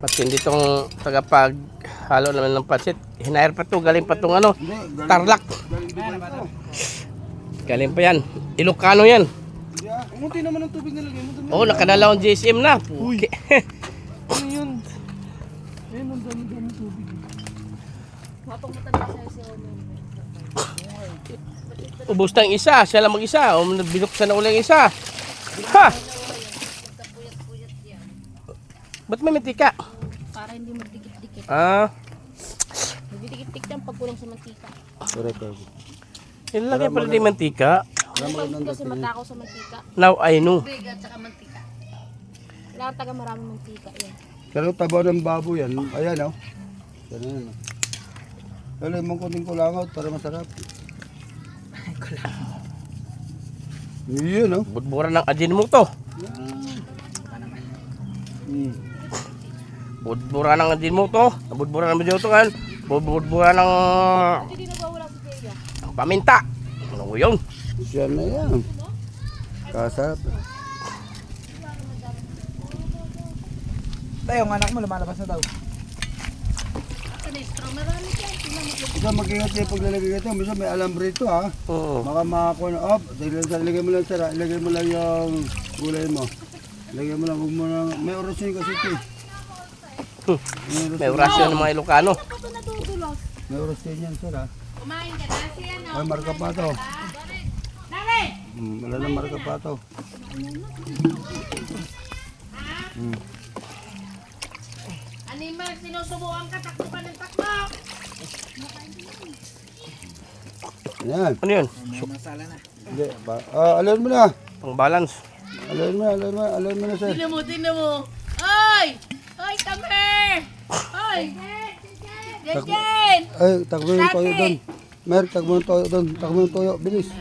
Pasin ditong tagapag-halo naman ng pansit. Hinahir pa to, galing pa tong ano, Tarlac. Galing pa yan. Ilocano yan. Umuti naman ang tubig nilagay mo. Oo, nakadalawang GSM na. Uy. Ano yun? Ayun, ang dami tubig. Mapang matanda sa'yo si Roman. Ubus na yung isa, siya lang mag-isa. O binuksan na ulit yung isa. Ha! Puyat-puyat yan. Ba't may mantika? Para hindi magdikit-dikit. Ah, Magdidikit-dikit yan pag kulang sa mantika. ilalagay pala din mantika. Pag kasi matakaw sa mantika. Now I know. Tubig at saka mantika. Kailangan taga maraming mantika yan. Pero taba ng babo yan. Ayan o. Ganun. Lalo yung kunting kulangot para masarap. Yun o. Budbura ng adin mo to. Budbura ng adin mo to. Budbura ng medyo to kan. Budbura ng Hindi nagwawala si Kuya. paminta. Ano yun? Yan na yan. Kasarap. Tayo, ang anak mo lumalabas na daw. Kanestro, marami yan. Ikaw mag-ingat kayo paglalagay ito. Misa may alambre ito ha. Oo. Baka makakuha na. Oh, ilagay mo lang sara. Ilagay mo lang yung gulay mo. Ilagay mo lang. Huwag mo lang. May orasyon kasi ito eh. May orasyon ng mga Ilocano. Ito nadudulas. May orasyon yan sara. Kumain ka na siya, no? Ay, marka pa to. Dali! Wala na marka pa to. Animal, sinusubukan ka, takbo pa ng takbo! Yan. Ano yun? Masala na. Hindi. Alin mo na. Pang balance. Alin mo na sir. Tingnan mo! Ay! Ay, come here! Ay! Jen! Ay, takbo yung toyo doon. Mer, takbo yung toyo doon. Takbo yung toyo. Bilis.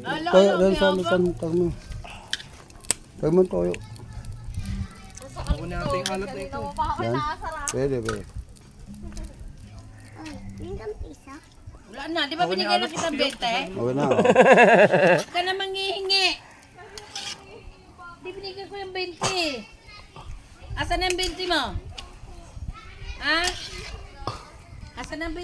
Toyo doon sa misan. Takbo. Takbo yung toyo. Ako na natin yung alat na ito. Yan. Pwede. Wala na, di ba binigyan na kita 20? Okay na. Huwag ka na manghihingi. Di binigyan ko yung 20. Asan ang 20 mo? Ha? Asan ang 20?